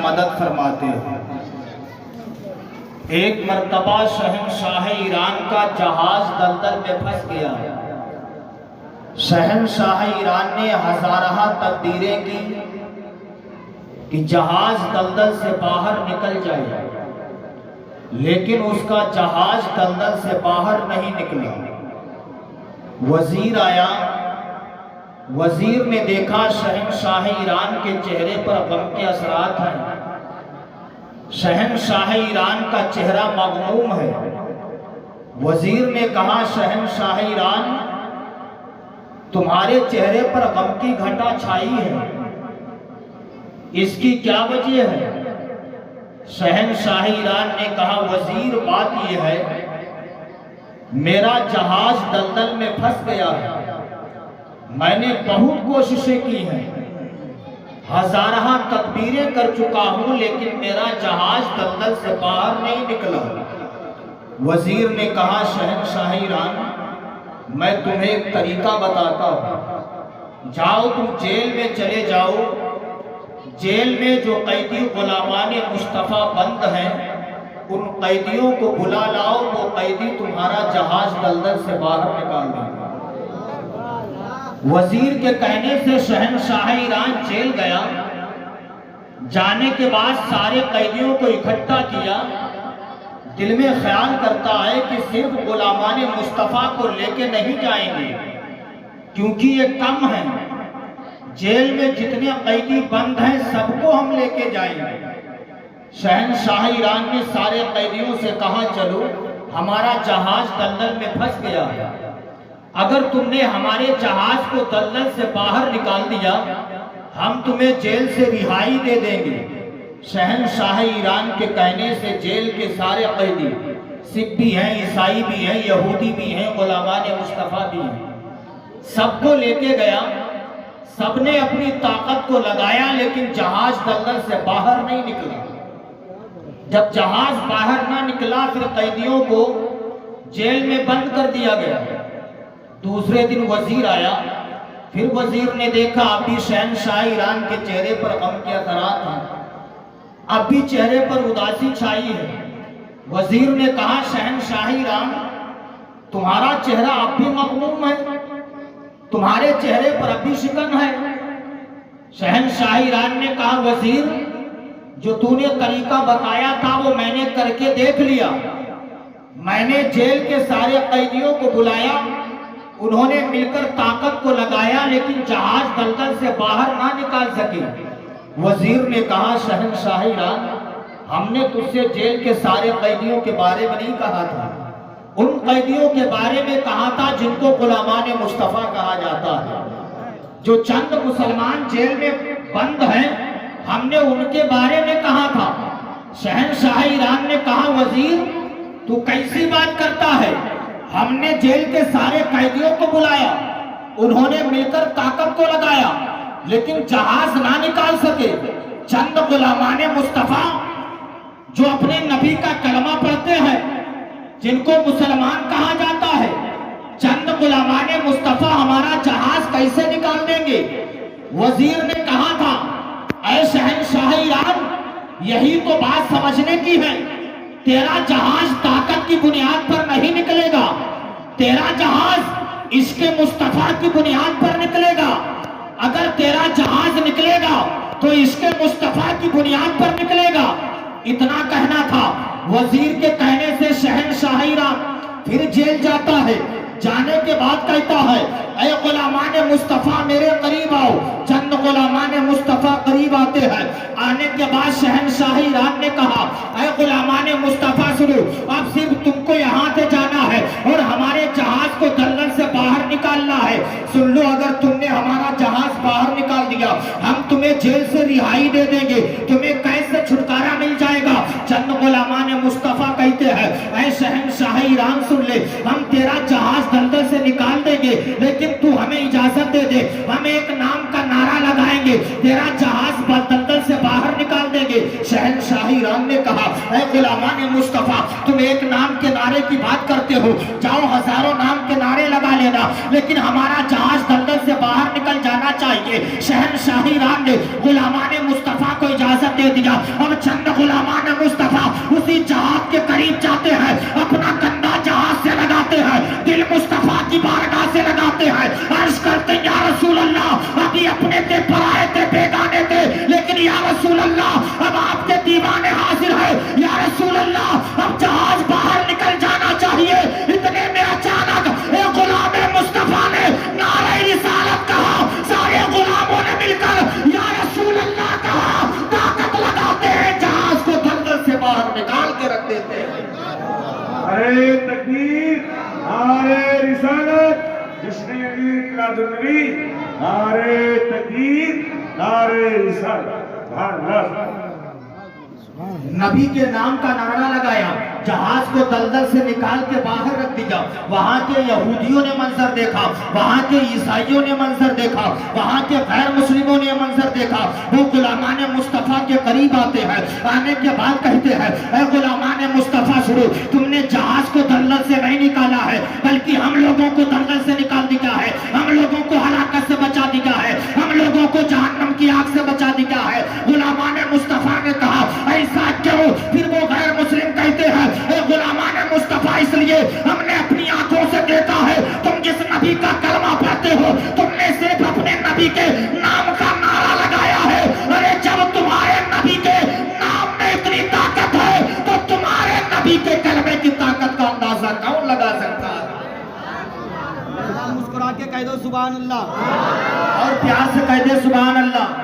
مدد فرماتے ہیں۔ ایک مرتبہ شہنشاہ ایران کا جہاز دلدل میں پھنس گیا۔ شہنشاہ ایران نے ہزارہ تدبیریں کی کہ جہاز دلدل سے باہر نکل جائے، لیکن اس کا جہاز دلدل سے باہر نہیں نکلا۔ وزیر آیا، وزیر نے دیکھا شہنشاہ ایران کے چہرے پر غم کے اثرات ہیں، شہنشاہ ایران کا چہرہ مغموم ہے۔ وزیر نے کہا شہنشاہ ایران تمہارے چہرے پر غم کی گھٹا چھائی ہے، اس کی کیا وجہ ہے؟ شہنشاہ ایران نے کہا وزیر بات یہ ہے میرا جہاز دلدل میں پھنس گیا ہے، میں نے بہت کوششیں کی ہیں، ہزارہ تدبیریں کر چکا ہوں، لیکن میرا جہاز دلدل سے باہر نہیں نکلا۔ وزیر نے کہا شہنشاہ ایران میں تمہیں ایک طریقہ بتاتا ہوں، جاؤ تم جیل میں چلے جاؤ، جیل میں جو قیدی غلامان مصطفیٰ بند ہیں ان قیدیوں کو بلا لاؤ، وہ قیدی تمہارا جہاز دلدل سے باہر نکال دیں گے۔ وزیر کے کہنے سے شہنشاہ ایران جیل گیا، جانے کے بعد سارے قیدیوں کو اکٹھا کیا، دل میں خیال کرتا ہے کہ صرف غلامان مصطفیٰ کو لے کے نہیں جائیں گے کیونکہ یہ کم ہیں، جیل میں جتنے قیدی بند ہیں سب کو ہم لے کے جائیں گے۔ شہنشاہ ایران نے سارے قیدیوں سے کہا چلو ہمارا جہاز دلدل میں پھنس گیا ہے، اگر تم نے ہمارے جہاز کو دلدل سے باہر نکال دیا ہم تمہیں جیل سے رہائی دے دیں گے۔ شہنشاہ ایران کے کہنے سے جیل کے سارے قیدی، سکھ بھی ہیں، عیسائی بھی ہیں، یہودی بھی ہیں، غلامان مصطفیٰ بھی ہیں، سب کو لے کے گیا، سب نے اپنی طاقت کو لگایا لیکن جہاز دلدل سے باہر نہیں نکلا۔ جب جہاز باہر نہ نکلا پھر قیدیوں کو جیل میں بند کر دیا گیا۔ دوسرے دن وزیر آیا، پھر وزیر نے دیکھا اب بھی شہنشاہ ایران کے چہرے پر غم کے اثرات ہیں، اب بھی چہرے پر اداسی چھائی ہے۔ وزیر نے کہا شہنشاہ ایران تمہارا چہرہ اب بھی مغموم ہے، تمہارے چہرے پر اب بھی شکن ہے۔ شہنشاہ ایران نے کہا وزیر جو تو نے طریقہ بتایا تھا وہ میں نے کر کے دیکھ لیا، میں نے جیل کے سارے قیدیوں کو بلایا، انہوں نے مل کر طاقت کو لگایا لیکن جہاز دلدل سے باہر نہ نکال سکے۔ وزیر نے کہا شہنشاہ ایران ہم نے تجھ سے جیل کے سارے قیدیوں کے بارے میں نہیں کہا تھا، ان قیدیوں کے بارے میں کہا تھا جن کو غلامان مصطفیٰ کہا جاتا ہے، جو چند مسلمان جیل میں بند ہیں ہم نے ان کے بارے میں کہا تھا۔ شہنشاہ ایران نے کہا وزیر تو کیسی بات کرتا ہے، ہم نے جیل کے سارے قیدیوں کو بلایا، انہوں نے مل کر طاقت کو لگایا لیکن جہاز نہ نکال سکے، چند غلامان مصطفیٰ جو اپنے نبی کا کلمہ پڑھتے ہیں، جن کو مسلمان کہا جاتا ہے، چند غلامان مصطفیٰ ہمارا جہاز کیسے نکال دیں گے؟ وزیر نے کہا تھا اے شہنشاہ ایران یہی تو بات سمجھنے کی ہے، تیرا جہاز طاقت کی بنیاد پر نہیں نکلے گا، تیرا جہاز عشق مصطفیٰ کی بنیاد پر نکلے گا، اگر تیرا جہاز نکلے گا تو عشق مصطفیٰ کی بنیاد پر نکلے گا۔ اتنا کہنا تھا، وزیر کے کہنے سے شہنشاہ ایران پھر جیل جاتا ہے، جانے کے بعد کہتا ہے اے غلامان مصطفیٰ میرے قریب آؤ، چند غلامان مصطفیٰ قریب آتے ہیں، آنے کے بعد شہنشاہ ایران نے کہا اے غلامان مصطفیٰ سنو، اب صرف تم کو یہاں سے جانا ہے اور ہمارے جہاز کو دلدل سے باہر نکالنا ہے، سن لو اگر تم نے ہمارا جہاز باہر نکال دیا ہم تمہیں جیل سے رہائی دے دیں گے، تمہیں قید سے چھٹکارا مل جائے گا۔ چند غلامان مصطفیٰ کہتے ہیں اے شہنشاہ ایران سن لے، ہم تیرا جہاز دلدل سے نکال دیں گے لیکن تو ہمیں اجازت دے دے، ہم ایک نام کا نعرہ لگائیں گے، تیرا جہاز دلدل سے باہر نکال دیں گے۔ شہنشاہ ایران نے کہا اے غلامان مصطفیٰ تم ایک نام کے نعرے کی بات کرتے ہو، جاؤ ہزاروں نام کے نعرے لگا لینا لیکن ہمارا جہاز دلدل سے باہر نکل جانا چاہیے. شہنشاہی راج نے غلامان مصطفیٰ کو اجازت دے دیا. اب چند غلامان مصطفیٰ اسی جہاز کے قریب جاتے ہیں, اپنا کندھا جہاز سے لگاتے ہیں, دل مصطفیٰ کی بارگاہ سے لگاتے ہیں, عرض کرتے ہیں یا رسول اللہ ابھی اپنے تھے, پرائے تھے, بیگانے تھے, لیکن یا رسول اللہ اب آپ کے دیوانے حاضر ہے. یا رسول اللہ اب جہاز باہر نکل جانا چاہیے. اتنے میں اچانک ایک غلام مصطفیٰ نے نعرہ رسالت کہا. سارے غلاموں نے مل کر یا رسول اللہ کہا. طاقت لگاتے ہیں, جہاز کو دلدل سے باہر نکال کے رکھ دیتے ہیں. ارے تکبیر, نعرہ رسالت, جشن میلاد النبی, نعرہ تکبیر, نعرہ رسالت. نبی کے نام کا نعرہ لگایا, جہاز کو دلدل سے نکال کے باہر رکھ دیا. وہاں کے یہودیوں نے منظر دیکھا, وہاں کے عیسائیوں نے منظر دیکھا, وہاں کے غیر مسلموں نے منظر دیکھا. وہ غلامان مصطفیٰ کے قریب آتے ہیں, آنے کے بعد کہتے ہیں اے غلامان مصطفیٰ سنو, تم نے جہاز کو دلدل سے نہیں نکالا ہے بلکہ ہم لوگوں کو دلدل سے نکال دیا ہے, ہم لوگوں کو ہلاکت سے بچا دیا ہے, ہم لوگوں کو جہنم کی آگ سے بچا دیا ہے. غلامان مصطفیٰ نے کہا ایسا کیوں؟ پھر وہ غیر مسلم کہتے ہیں اے غلامان مصطفیٰ اس لیے ہم نے اپنی آنکھوں سے دیکھا ہے تم جس نبی کا کلمہ پڑھتے ہو تم نے صرف اپنے نبی کے نام کا نعرہ لگایا ہے. ارے جب تمہارے نبی کے نام میں اتنی طاقت ہے تو تمہارے نبی کے کلمے کی طاقت کا اندازہ کون لگا سکتا ہے؟ مسکرا کے کہہ دو سبحان اللہ, اور پیار سے کہہ دے سبحان اللہ.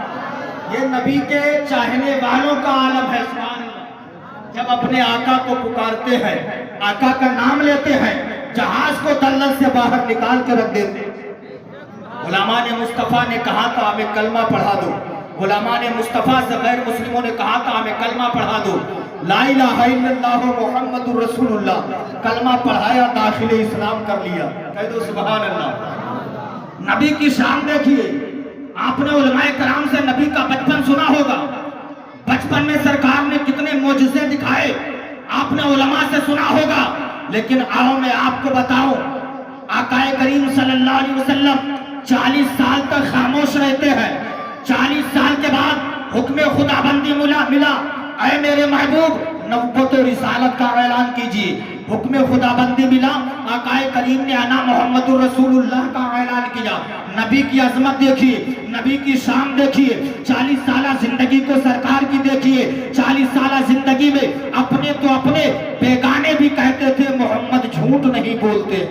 یہ نبی کے چاہنے والوں کا عالم ہے. سبحان اللہ. جب اپنے آقا کو پکارتے ہیں, آقا کا نام لیتے ہیں, جہاز کو دلدل سے باہر نکال کے رکھ دیتے. غلامان مصطفیٰ نے کہا تھا ہمیں کلمہ پڑھا دو. غلامان مصطفیٰ سے غیر مسلموں نے کہا تھا ہمیں کلمہ پڑھا دو. لا الہ الا اللہ محمد رسول اللہ, کلمہ پڑھایا, داخل اسلام کر لیا. کہہ دو سبحان اللہ. نبی کی شان دیکھیے. آپ نے علماء کرام سے نبی کا بچپن سنا ہوگا, بچپن میں سرکار نے کتنے معجزے دکھائے آپ نے علماء سے سنا ہوگا. لیکن آؤ میں آپ کو بتاؤں, آقا کریم صلی اللہ علیہ وسلم 40 سال تک خاموش رہتے ہیں. 40 سال کے بعد حکم خدا بندی ملا. اے میرے محبوب نبوت و رسالت کا اعلان کیجیے. حکم خدا بندی ملا, آقا کریم نے انا محمد رسول اللہ کا اعلان کیا. نبی کی عظمت دیکھیے, نبی کی شان دیکھیے. 40 سالہ زندگی کو سرکار کی دیکھیے. 40 سالہ زندگی میں اپنے تو اپنے, بیگانے بھی کہتے تھے محمد جھوٹ نہیں بولتے,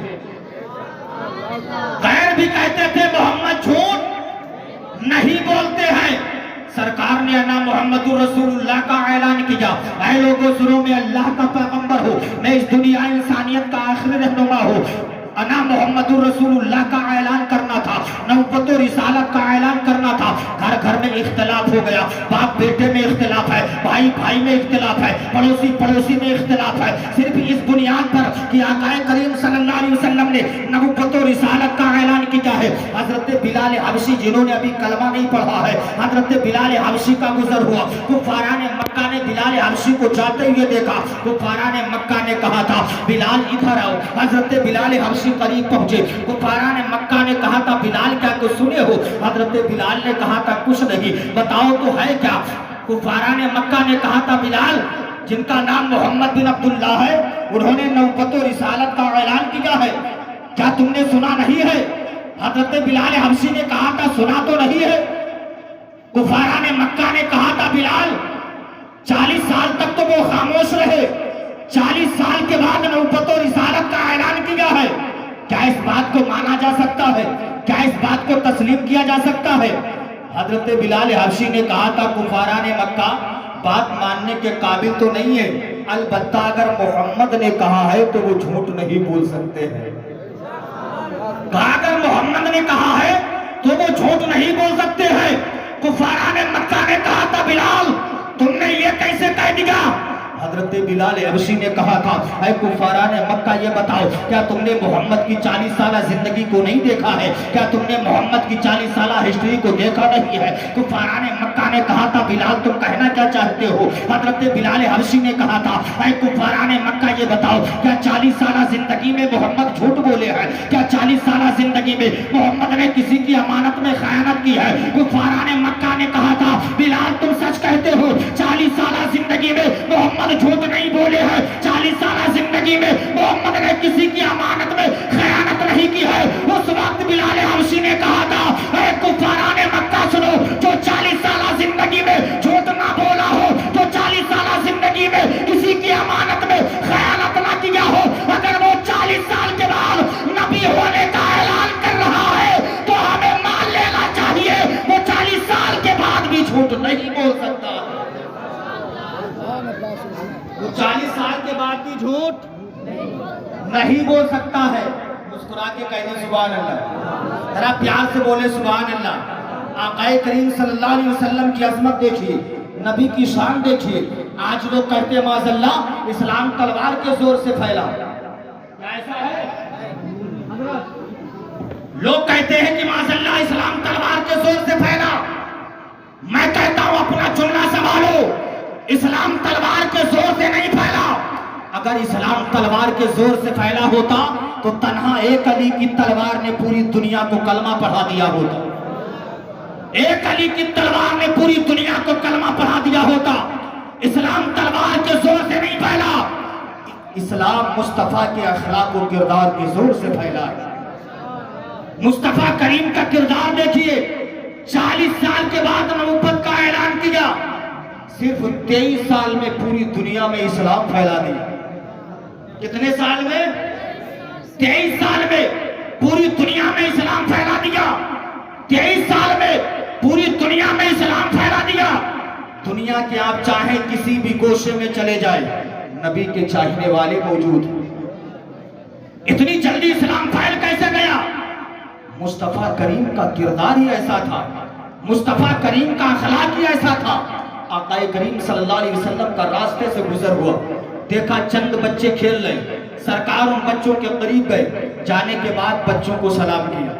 غیر بھی کہتے تھے محمد جھوٹ نہیں بولتے ہیں. سرکار نے انا محمد رسول اللہ کا اعلان کیا. اے لوگوں سنو, میں اللہ کا پیغمبر ہوں, میں اس دنیا انسانیت کا آخری رہنما ہوں. انا محمد رسول اللہ کا اعلان کرنا تھا, نبوت و رسالت کا اعلان کرنا تھا. گھر گھر میں اختلاف ہو گیا, باپ بیٹے میں اختلاف ہے, بھائی بھائی میں اختلاف ہے, پڑوسی پڑوسی میں اختلاف ہے. صرف اس بنیاد پر کہ آقا کریم صلی اللہ علیہ وسلم نے نبوت و رسالت کا اعلان کیا ہے. حضرت بلال حبشی جنہوں نے ابھی کلمہ نہیں پڑھا ہے, حضرت بلال حبشی کا گزر ہوا. کفاران مکہ نے بلال حبشی کو جاتے ہوئے دیکھا. کفاران مکہ نے کہا تھا بلال ادھر آؤ. حضرت بلال حبشی قریب پہنچے. کفاران مکہ نے کہا تھا بلال کیا کچھ سنے ہو؟ حضرت بلال نے کہا تھا کچھ نہیں, بتاؤ تو ہے کیا؟ کفاران مکہ نے کہا تھا بلال جن کا نام محمد بن عبداللہ ہے انہوں نے نبوت و رسالت کا اعلان کیا ہے, کیا تم نے سنا نہیں ہے؟ حضرت بلال حبشی نے کہا تھا سنا تو نہیں ہے. کفاران مکہ نے کہا تھا بلال 40 سال تک تو وہ خاموش رہے, 40 سال کے بعد نبوت و رسالت کا اعلان کیا ہے, کیا اس بات کو مانا جا سکتا ہے؟ کیا اس بات کو تسلیم کیا جا سکتا ہے؟ حضرت بلال حبشی نے کہا تھا کفاران مکہ بات ماننے کے قابل تو نہیں ہے, البتہ اگر محمد نے کہا ہے تو وہ جھوٹ نہیں بول سکتے ہیں. اگر محمد نے کہا ہے تو وہ جھوٹ نہیں بول سکتے ہیں. کفاران مکہ نے کہا تھا بلال تم نے یہ کیسے کہہ دیا؟ حضرت بلال حبشی نے کہا تھا اے کفاران مکہ یہ بتاؤ کیا تم نے محمد کی 40 سالہ زندگی کو نہیں دیکھا ہے؟ کیا تم نے محمد کی 40 سالہ ہسٹری کو دیکھا نہیں ہے؟ کفاران مکہ نے کہا تھا بلال تم کہنا کیا چاہتے ہو؟ حضرت بلال حبشی نے کہا تھا اے کفاران مکہ یہ بتاؤ کیا 40 سالہ زندگی میں محمد جھوٹ بولے ہیں؟ کیا 40 سالہ زندگی میں محمد نے کسی کی امانت میں خیانت کی ہے؟ کفاران مکہ نے کہا تھا بلال تم سچ کہتے ہو 40 سالہ زندگی میں محمد جھوٹ نہیں بولے ہیں، 40 سالہ زندگی میں محمد نے کسی کی امانت میں خیانت نہیں کی ہے۔ اس وقت بلال حبشی نے کہا تھا اے کفاران مکہ سنو، جو 40 سالہ زندگی میں جھوٹ نہ بولا ہو، جو 40 سالہ زندگی میں کسی کی امانت میں خیانت نہ کیا ہو، اگر وہ 40 سال کے بعد نبی ہونے کا اعلان کر رہا ہے تو ہمیں مان لینا چاہیے وہ 40 سال کے بعد بھی جھوٹ نہیں بول سکتا، وہ 40 سال کے بعد بھی جھوٹ نہیں بول سکتا ہے۔ مسکرا کے کہنے سبحان اللہ، ذرا پیار سے بولے سبحان اللہ۔ آقا کریم صلی اللہ علیہ وسلم کی عظمت دیکھیے، نبی کی شان دیکھیے۔ آج لوگ کہتے ہیں معاذ اللہ اسلام تلوار کے زور سے پھیلا، کیا ایسا ہے؟ لوگ کہتے ہیں کہ معاذ اللہ اسلام تلوار کے زور سے پھیلا، میں کہتا ہوں اپنا چلنا سنبھالو، اسلام تلوار کے زور سے نہیں پھیلا۔ اگر اسلام تلوار کے زور سے پھیلا ہوتا تو تنہا ایک علی کی تلوار نے پوری دنیا کو کلمہ پڑھا دیا ہوتا، ایک علی کی تلوار نے پوری دنیا کو کلمہ پڑھا دیا ہوتا۔ اسلام تلوار کے زور سے نہیں پھیلا، اسلام مصطفیٰ کے اخلاق و کردار کے زور سے پھیلا ہے۔ مصطفیٰ کریم کا کردار دیکھیے، 40 سال کے بعد نبوت کا اعلان کیا، صرف 23 سال میں پوری دنیا میں اسلام پھیلا دیا۔ کتنے سال میں؟ 23 سال میں پوری دنیا میں اسلام پھیلا دیا، 23 سال میں پوری دنیا میں اسلام پھیلا دیا۔ دنیا کے آپ چاہیں کسی بھی گوشے میں چلے جائیں، نبی کے چاہنے والے موجود ہیں۔ اتنی جلدی اسلام پھیل کیسے گیا؟ مصطفیٰ کریم کا کردار ہی ایسا تھا، مصطفیٰ کریم کا اخلاق ہی ایسا تھا۔ آقا کریم صلی اللہ علیہ وسلم کا راستے سے گزر ہوا، دیکھا چند بچے کھیل رہے، سرکار ان بچوں کے قریب گئے، جانے کے بعد بچوں کو سلام کیا۔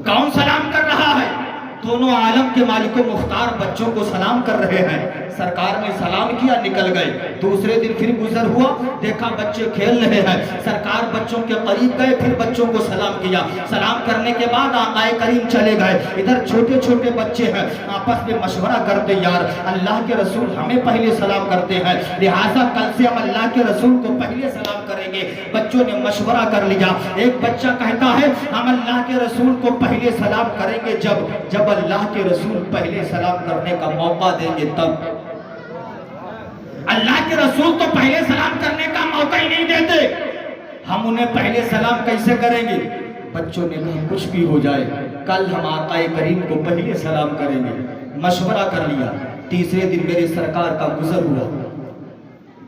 کون سلام کر رہا ہے؟ دونوں عالم کے مالک و مختار بچوں کو سلام کر رہے ہیں۔ سرکار نے سلام کیا، نکل گئے۔ دوسرے دن پھر گزر ہوا، دیکھا بچے کھیل رہے ہیں، سرکار بچوں کے قریب گئے، پھر بچوں کو سلام کیا۔ سلام کرنے کے بعد آقا کریم چلے گئے۔ ادھر چھوٹے چھوٹے بچے ہیں، آپس میں مشورہ کرتے یار اللہ کے رسول ہمیں پہلے سلام کرتے ہیں، لہٰذا کل سے ہم اللہ کے رسول کو پہلے سلام کریں گے۔ بچوں نے مشورہ کر لیا۔ ایک بچہ کہتا ہے ہم اللہ کے رسول کو پہلے سلام کریں گے جب اللہ کے رسول پہلے سلام کرنے کا موقع دیں گے تب۔ اللہ کے رسول تو پہلے سلام کرنے کا موقع ہی نہیں دیتے، ہم انہیں پہلے سلام کیسے کریں گے؟ بچوں نے کہا کچھ بھی ہو جائے کل ہم آقا کریم کو پہلے سلام کریں گے۔ مشورہ کر لیا۔ تیسرے دن میرے سرکار کا گزر ہوا،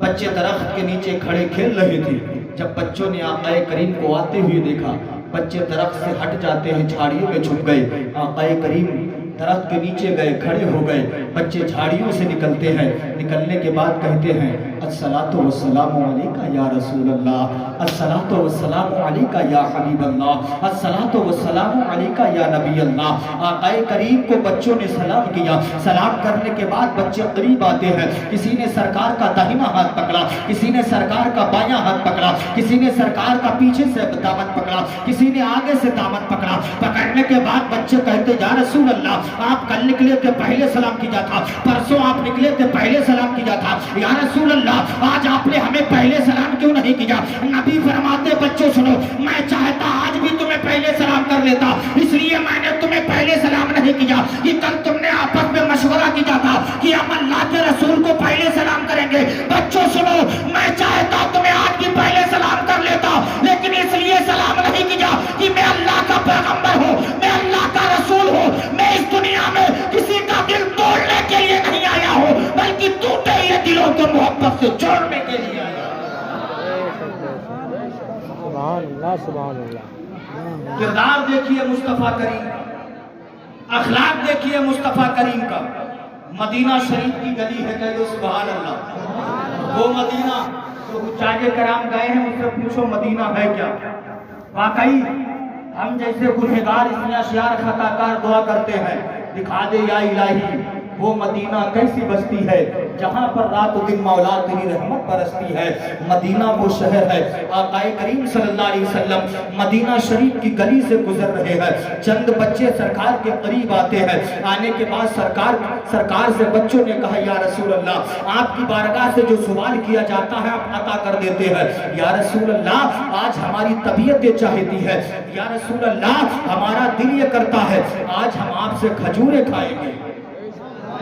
بچے درخت کے نیچے کھڑے کھیل رہے تھے۔ جب بچوں نے آقا کریم کو آتے ہوئے دیکھا، بچے درخت سے ہٹ جاتے ہیں، جھاڑیوں میں چھپ گئے۔ آقا کریم درخت کے نیچے گئے، کھڑے ہو گئے، بچے جھاڑیوں سے نکلتے ہیں۔ نکلنے کے بعد کہتے ہیں الصلاۃ والسلام علیکہ یا رسول اللہ، الصلاۃ والسلام علیکہ یا حبیب اللہ، الصلاۃ والسلام علیکہ یا نبی اللہ۔ آقا کریم کو بچوں نے سلام کیا۔ سلام کرنے کے بعد بچے قریب آتے ہیں، کسی نے سرکار کا داہنا ہاتھ پکڑا، کسی نے سرکار کا بایاں ہاتھ پکڑا، کسی نے سرکار کا پیچھے سے دامن پکڑا، کسی نے آگے سے دامن پکڑا۔ پکڑنے کے بعد بچے کہتے یا رسول اللہ آپ کل نکلے تھے پہلے سلام کیا تھا، پرسوں آپ نکلے تھے پہلے سلام کیا تھا، یا رسول اللہ آج آپ نے ہمیں پہلے سلام کیوں نہیں کیا؟ نبی فرماتے بچوں سنو، میں چاہتا آج بھی تمہیں پہلے سلام کر لیتا، اس لیے میں نے تمہیں پہلے سلام نہیں کیا کہ کل تم نے آپس میں مشورہ کیا تھا کہ ہم اللہ کے رسول کو پہلے سلام کریں گے۔ بچوں سنو، میں چاہتا تمہیں آج بھی پہلے سلام کر لیتا، لیکن اس لیے سلام نہیں کیا کہ میں اللہ کا پیغمبر ہوں، میں اللہ کا رسول ہوں، میں اس دنیا میں کسی کا دل توڑنے کے لیے نہیں آیا ہوں بلکہ ٹوٹے ہوئے دلوں کو محبت سے جوڑنے کے لیے آیا ہوں۔ سبحان اللہ سبحان اللہ۔ کردار دیکھیے مصطفیٰ کریم، اخلاق دیکھیے مصطفیٰ کریم کا۔ مدینہ شریف کی گلی ہے، کہہ دو سبحان اللہ۔ وہ مدینہ تو حجاج کرام گئے ہیں، اس سے پوچھو مدینہ ہے کیا؟ واقعی ہم جیسے گنہگار اس میں اشیار خطاکار دعا کرتے ہیں، دکھا دے یا الہی وہ مدینہ کیسی بستی ہے جہاں پر رات و دن مولا تیری رحمت برستی ہے۔ مدینہ وہ شہر ہے، آقا کریم صلی اللہ علیہ وسلم مدینہ شریف کی گلی سے گزر رہے ہیں، چند بچے سرکار کے قریب آتے ہیں، آنے کے بعد سرکار سے بچوں نے کہا یا رسول اللہ آپ کی بارگاہ سے جو سوال کیا جاتا ہے آپ عطا کر دیتے ہیں، یا رسول اللہ آج ہماری طبیعت یہ چاہتی ہے، یا رسول اللہ ہمارا دل یہ کرتا ہے آج ہم آپ سے کھجوریں کھائیں گے۔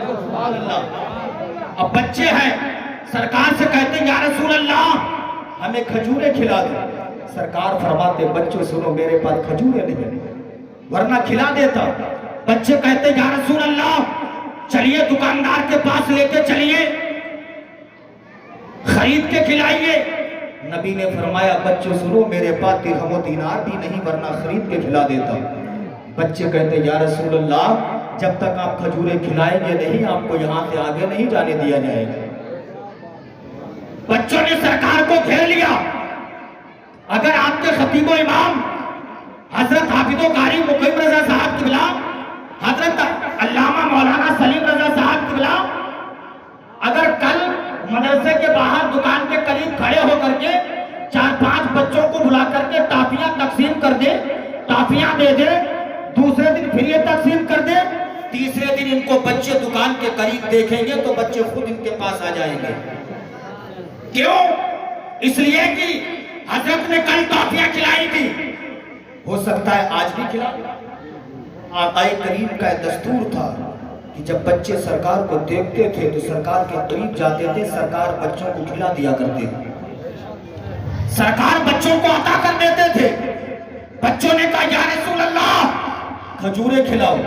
سبحان اللہ۔ اب بچے ہیں، سرکار سے کہتے ہیں یا رسول اللہ ہمیں کھجوریں کھلا دیں۔ سرکار فرماتے بچوں سنو میرے پاس کھجوریں نہیں ورنہ کھلا دیتا۔ بچے کہتے ہیں یا رسول اللہ چلیے دکاندار کے پاس لے کے چلیے، خرید کے کھلائیے۔ نبی نے فرمایا بچوں سنو میرے پاس درہم و دینار بھی نہیں ورنہ خرید کے کھلا دیتا۔ بچے کہتے ہیں یا رسول اللہ جب تک آپ کھجوریں کھلائیں گے نہیں آپ کو یہاں سے آگے نہیں جانے دیا جائے گا۔ بچوں نے سرکار کو گھیر لیا۔ اگر آپ کے خطیب و امام حضرت حافظ و قاری مقیم رضا صاحب قبلہ، حضرت علامہ مولانا سلیم رضا صاحب قبلہ اگر کل مدرسے کے باہر دکان کے قریب کھڑے ہو کر کے 4-5 بچوں کو بلا کر کے ٹافیاں تقسیم کر دے، ٹافیاں دے دے، دوسرے دن پھر یہ تقسیم کر دے، تیسرے دن ان کو بچے دکان کے قریب دیکھیں گے تو بچے خود ان کے پاس آ جائیں گے۔ کیوں؟ اس لیے کہ حضرت نے کل ٹافیاں کھلائی تھی، ہو سکتا ہے آج بھی کھلا۔ آقا کریم کا دستور تھا کہ جب بچے سرکار کو دیکھتے تھے تو سرکار کے قریب جاتے تھے، سرکار بچوں کو کھلا دیا کرتے تھے، سرکار بچوں کو عطا کر دیتے تھے۔ بچوں نے کہا یا رسول اللہ کھجوریں کھلاؤ،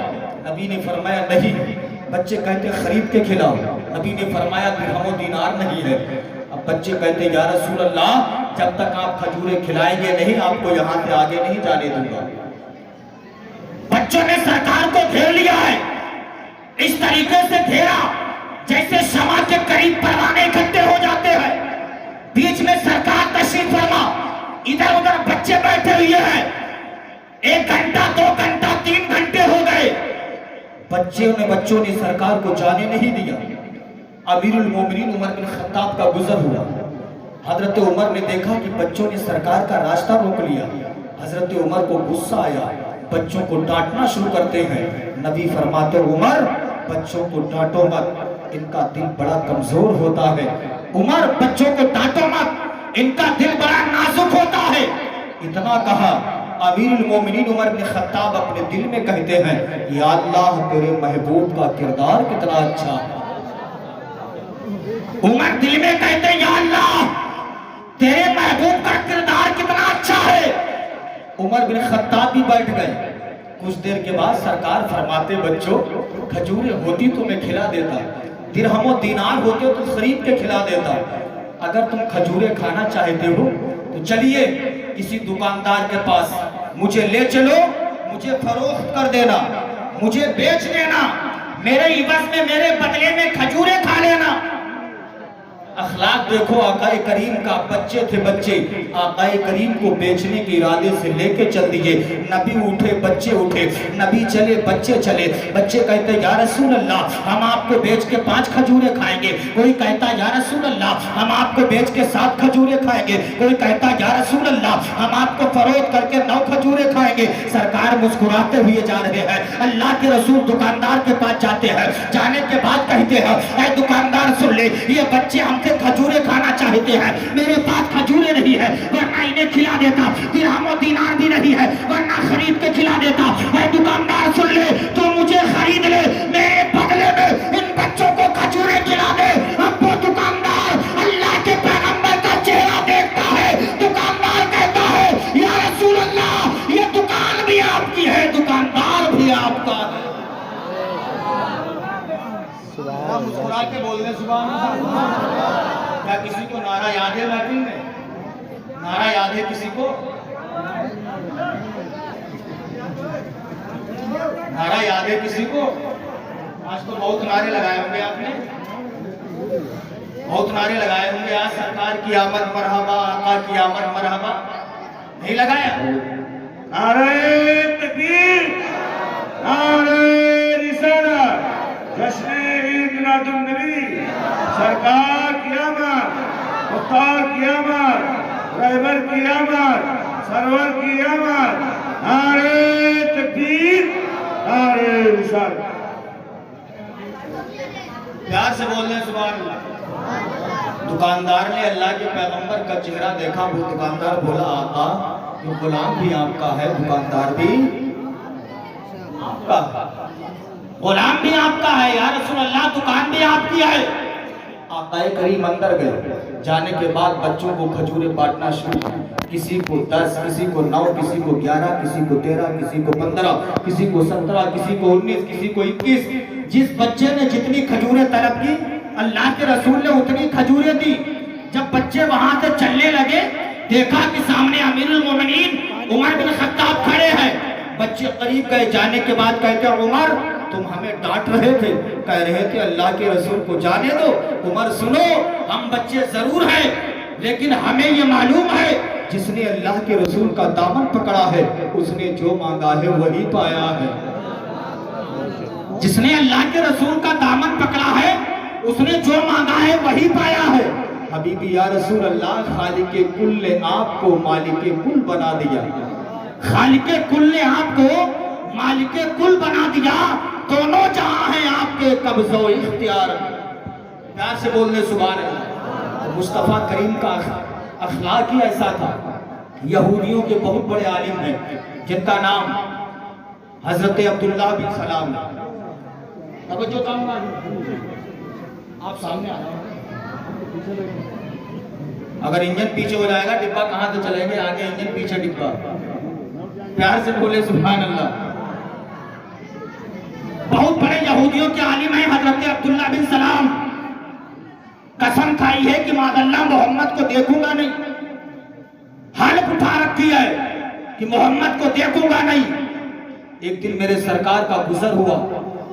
نبی نے فرمایا نہیں۔ بچے کہتے خرید کے کھلاؤ، نبی نے فرمایا درہم و دینار نہیں ہے۔ اب بچے کہتے یا رسول اللہ جب تک آپ کھجوریں کھلائیں گے نہیں آپ کو یہاں سے آگے نہیں جانے دوں گا۔ بچوں نے سرکار کو گھیر لیا ہے، اس طریقے سے گھیرا جیسے شمع کے قریب پروانے اکٹھے ہو جاتے ہیں، بیچ میں سرکار تشریف فرما، ادھر ادھر بچے بیٹھے ہوئے ہیں، 1 گھنٹہ 2 گھنٹہ 3 گھنٹے ہو گئے، بچوں نے سرکار کو جانے نہیں دیا۔ امیر المومنین عمر بن خطاب کا گزر ہوا، حضرت عمر نے دیکھا کہ بچوں نے سرکار کا راستہ روک لیا، حضرت عمر کو غصہ آیا، بچوں کو ڈانٹنا شروع کرتے ہیں۔ نبی فرماتے عمر بچوں کو ڈانٹو مت، ان کا دل بڑا کمزور ہوتا ہے۔ عمر بچوں کو ڈانٹو مت، ان کا دل بڑا نازک ہوتا ہے۔ اتنا کہا، امیر المومنین عمر بن خطاب اپنے دل میں کہتے ہیں یا اللہ تیرے محبوب کا کردار کتنا اچھا۔ عمر دل میں کہتے ہیں یا اللہ تیرے محبوب کا کردار کتنا اچھا ہے۔ عمر بن خطاب بھی بیٹھ گئے۔ کچھ دیر کے بعد سرکار فرماتے بچوں کھجوریں ہوتی تو میں کھلا دیتا، درہم و دینار ہوتے تو خرید کے کھلا دیتا، اگر تم کھجوریں کھانا چاہتے ہو تو چلیے کسی دکاندار کے پاس مجھے لے چلو، مجھے فروخت کر دینا، مجھے بیچ دینا، میرے عوض میں میرے بدلے میں کھجوریں کھا لینا۔ اخلاق دیکھو آقا کریم کا، بچے تھے بچے، آقا کریم کو بیچنے کے ارادے سے لے کے چل دیے۔ نبی اٹھے بچے اٹھے، نبی چلے بچے چلے۔ بچے کہتے یا رسول اللہ ہم آپ کو بیچ کے 5 کھجوریں کھائیں گے، کوئی کہتا یا رسول اللہ ہم آپ کو بیچ کے 7 کھجوریں کھائیں گے، کوئی کہتا یا رسول اللہ ہم آپ کو فروخت کر کے 9 کھجوریں کھائیں گے۔ سرکار مسکراتے ہوئے جا رہے ہیں، اللہ کے رسول دکاندار کے پاس جاتے ہیں، جانے کے بعد کہتے ہیں اے دکاندار سن لے، یہ بچے ہم سے کھجوریں کھانا چاہتے ہیں، میرے پاس کھجوریں نہیں ہے ورنہ انہیں کھلا دیتا، درہم و دینار بھی نہیں ہے ورنہ خرید کے کھلا دیتا۔ اے دکاندار سن لے، تو مجھے خرید لے، میرے بدلے میں ان بچوں کو کھجوریں کھلا دے۔ اب وہ دکاندار اللہ کے پیغمبر کا چہرہ دیکھتا ہے، دکاندار کہتا ہے یا رسول اللہ یہ دکان بھی آپ کی ہے، دکاندار بھی آپ کا ہے۔ مسکرا کے بولنے سبحان اللہ۔ کیا کسی کو نعرہ یاد ہے میٹنگ میں؟ نعرہ یاد ہے کسی کو؟ نعرہ یاد ہے کسی کو؟ آج تو بہت نعرے لگائے ہوں گے آپ نے، بہت نعرے لگائے ہوں گے، آج سرکار کی آمد مرحبا، آقا کی آمد مرحبا، نہیں لگایا؟ نعرہ تکبیر، نعرہ رسالت، جشن عید میلاد النبی، سرکار کی آمد، مختار کی آمد، رہبر کی آمد، سرور کی آمد، نعرہ تکبیر، نعرہ رسالت۔ پیار سے بول دیں سبحان اللہ۔ دکاندار نے اللہ کے پیغمبر کا چہرہ دیکھا، وہ دکاندار بولا آقا یہ غلام بھی آپ کا ہے، دکاندار بھی آپ کا ہے، غلام بھی آپ کا ہے یا رسول اللہ، دکان بھی آپ کی ہے۔ آقا کریم اندر گئے، جانے کے بعد بچوں کو کھجوریں بانٹنا شروع کیا، کسی کو 10، کسی کو 9، کسی کو 11، کسی کو 13، کسی کو 15، کسی کو 17، کسی کو 19، کسی کو 21۔ جس بچے نے جتنی کھجوریں طلب کی اللہ کے رسول نے اتنی کھجوریں دی۔ جب بچے وہاں سے چلنے لگے دیکھا کہ سامنے امیر المومنین عمر بن خطاب کھڑے ہیں۔ بچے قریب گئے، جانے کے بعد کہتے عمر تم ہمیں ڈانٹ رہے تھے، کہہ رہے تھے اللہ کے رسول کو جانے دو۔ عمر سنو، ہم بچے ضرور ہیں لیکن ہمیں یہ معلوم ہے جس نے اللہ کے رسول کا دامن پکڑا ہے اس نے جو مانگا ہے وہی پایا ہے۔ جس نے اللہ کے رسول کا دامن پکڑا ہے اس نے جو مانگا ہے وہی پایا ہے۔ حبیبی یا رسول اللہ، خالق کل نے آپ کو مالک کل بنا دیا، خالق کل نے آپ کو مالک کل بنا دیا، دونوں جہاں ہیں آپ کے قبض و اختیار۔ پیار سے بولنے سبحان اللہ۔ مصطفیٰ کریم کا اخلاق ہی ایسا تھا۔ یہودیوں کے بہت بڑے عالم ہیں جن کا نام حضرت عبداللہ بن سلام ہے۔ توجہ چاہوں گا، آپ سامنے آ جائیں۔ اگر انجن پیچھے ہو جائے گا ڈبہ کہاں سے چلیں گے، آگے انجن پیچھے ڈبہ۔ پیار سے بولے سبحان اللہ۔ بہت بڑے یہودیوں کے عالم ہیں حضرت عبداللہ بن سلام، قسم کھائی ہے کہ معاذ اللہ محمد کو دیکھوں گا نہیں، حلف اٹھا رکھی ہے کہ محمد کو دیکھوں گا نہیں۔ ایک دن میرے سرکار کا گزر ہوا،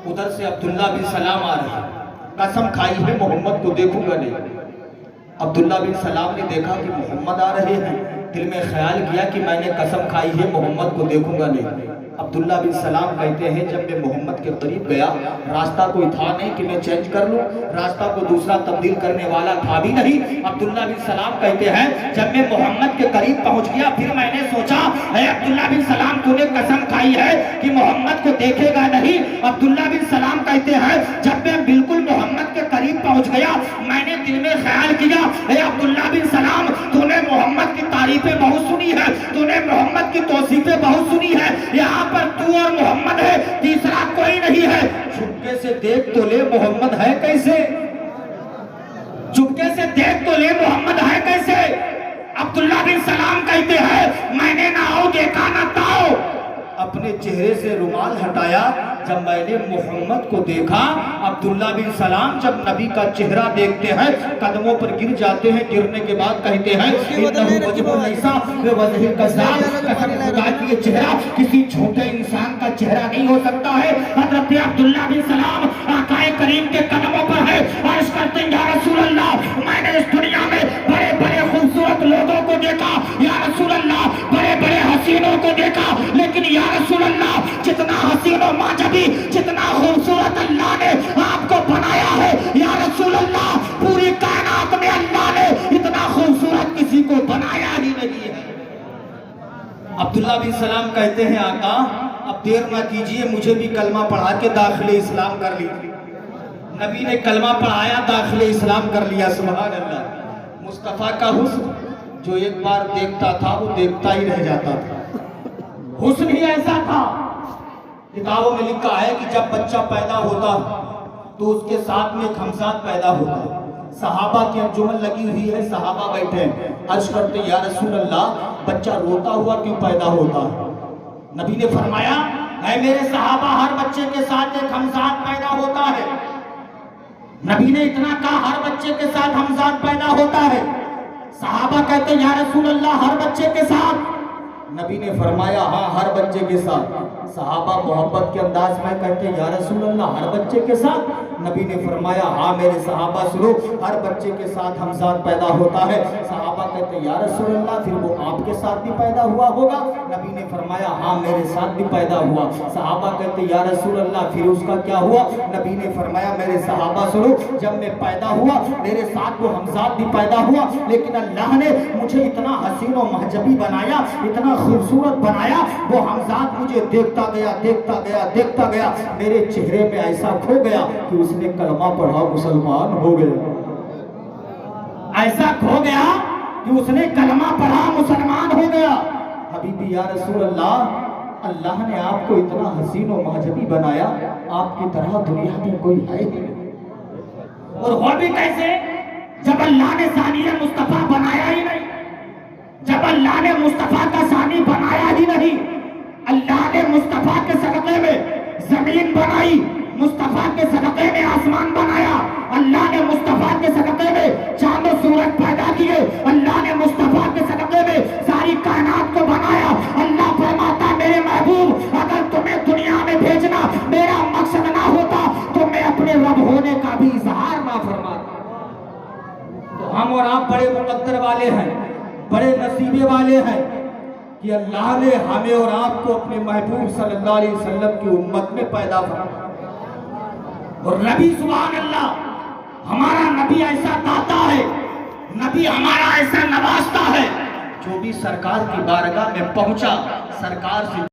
ادھر سے عبداللہ بن سلام آ رہے ہیں، قسم کھائی ہے محمد کو دیکھوں گا نہیں۔ عبداللہ بن سلام نے دیکھا کہ محمد آ رہے ہیں، دل میں خیال کیا کہ میں نے قسم کھائی ہے محمد کو دیکھوں گا نہیں۔ عبداللہ بن سلام کہتے ہیں جب میں محمد کے قریب گیا، راستہ کوئی تھا نہیں کہ میں چینج کر لوں، راستہ کو دوسرا تبدیل کرنے والا تھا بھی نہیں۔ عبداللہ بن سلام کہتے ہیں جب میں محمد کے قریب پہنچ گیا پھر میں نے سوچا اے عبداللہ بن سلام تو نے قسم کھائی ہے کہ محمد کو دیکھے گا نہیں۔ عبداللہ بن سلام کہتے ہیں جب میں بالکل محمد کے قریب پہنچ گیا میں نے دل میں خیال کیا اے عبداللہ بن سلام تو نے محمد کی تعریفیں بہت سنی ہے، تو نے محمد کی توصیفیں بہت سنی ہے، یہاں پر تو اور محمد ہے، تیسرا کوئی نہیں ہے۔ چپکے سے دیکھ تو لے محمد ہے کیسے، چپکے سے دیکھ تو لے محمد ہے کیسے۔ عبداللہ بن سلام کہتے ہیں میں نے نہ آؤ دیکھا نہ تاؤ، اپنے چہرے سے رومال ہٹایا جب میں نے محمد کو دیکھا۔ عبداللہ بن سلام جب نبی کا چہرہ دیکھتے ہیں قدموں پر گر جاتے ہیں، گرنے کے بعد کہتے ہیں انہو وجہ لیسا وجہ کذاب، قسم خدا کی یہ چہرہ کسی چھوٹے انسان کا چہرہ نہیں ہو سکتا ہے۔ حضرت عبداللہ بن سلام آقا کریم کے قدموں پر ہے، عرض کرتے ہیں یا رسول اللہ میں نے اس دنیا میں بڑے بڑے خوبصورت لوگوں کو دیکھا، یا رسول اللہ بڑے بڑے حسینوں کو دیکھا، لیکن یا رسول اللہ جتنا حسین و معجبی، جتنا خوبصورت اللہ نے آپ کو بنایا ہے یا رسول اللہ پوری کائنات میں اللہ نے اتنا خوبصورت کسی کو بنایا ہی نہیں ہے۔ عبداللہ بن سلام کہتے ہیں آقا اب دیر نہ کیجئے، مجھے بھی کلمہ پڑھا کے داخل اسلام کر لیجئے۔ نبی نے کلمہ پڑھایا، داخل اسلام کر لیا۔ سبحان اللہ۔ مصطفیٰ کا حسن جو ایک بار دیکھتا تھا وہ دیکھتا ہی رہ جاتا تھا، حسن ہی ایسا تھا۔ کتابوں میں لکھا ہے کہ جب بچہ پیدا ہوتا تو اس کے ساتھ میں ایک ہمزاد پیدا ہوتا ہے۔ صحابہ کی انجمن لگی ہوئی ہے، صحابہ بیٹھے ہیں، عرض کرتے یا رسول اللہ بچہ روتا ہوا کیوں پیدا ہوتا ہے؟ نبی نے فرمایا اے میرے صحابہ ہر بچے کے ساتھ ایک ہمزاد پیدا ہوتا ہے۔ نبی نے اتنا کہا ہر بچے کے ساتھ ہمزاد پیدا ہوتا ہے۔ صحابہ کہتے یا رسول اللہ ہر بچے کے ساتھ؟ نبی نے فرمایا ہاں ہر بچے کے ساتھ۔ صحابہ محبت کے انداز میں کہتے ہیں یا رسول اللہ ہر بچے کے ساتھ؟ نبی نے فرمایا ہاں میرے صحابہ سنو، ہر بچے کے ساتھ ہمزاد پیدا ہوتا ہے۔ صحابہ کہتے ہیں یا رسول اللہ پھر وہ آپ کے ساتھ بھی پیدا ہوا ہوگا؟ نبی نے فرمایا ہاں میرے ساتھ بھی پیدا ہوا۔ صحابہ کہتے ہیں یا رسول اللہ پھر اس کا کیا ہوا؟ نبی نے فرمایا میرے صحابہ سنو، جب میں پیدا ہوا میرے ساتھ وہ ہمزاد بھی پیدا ہوا، لیکن اللہ نے مجھے اتنا حسین و محجبی بنایا، اتنا خوبصورت بنایا، وہ ہمزاد مجھے دیکھتا گیا دیکھتا گیا دیکھتا گیا، میرے چہرے میں ایسا کھو گیا کہ اس نے کلمہ پڑھا مسلمان ہو گیا۔ ایسا کھو گیا کہ اس نے کلمہ پڑھا مسلمان ہو گیا۔ حبیبی یا رسول اللہ نے آپ کو اتنا حسین و محجبی بنایا، آپ کی طرح دنیا میں کوئی ہے نہیں، اور وہ بھی کیسے جب اللہ نے ثانی مصطفیٰ بنایا ہی نہیں، جب اللہ نے مصطفیٰ کا ثانی بنایا ہی نہیں، اللہ نے مصطفیٰ کے صدقے میں زمین بنائی، مصطفیٰ کے صدقے میں آسمان بنایا، اللہ نے مصطفیٰ کے صدقے میں چاند و سورج پیدا کیے، اللہ نے مصطفیٰ کے صدقے میں ساری کائنات کو بنایا۔ اللہ فرماتا میرے محبوب اگر تمہیں دنیا میں بھیجنا میرا مقصد نہ ہوتا تو میں اپنے رب ہونے کا بھی اظہار نہ فرماتا۔ تو ہم اور آپ بڑے مقدر والے ہیں، بڑے نصیبے والے ہیں کہ اللہ نے ہمیں اور آپ کو اپنے محبوب صلی اللہ علیہ وسلم کی امت میں پیدا فرمایا۔ اور نبی سبحان اللہ، ہمارا نبی ایسا داتا ہے، نبی ہمارا ایسا نوازتا ہے، جو بھی سرکار کی بارگاہ میں پہنچا سرکار سے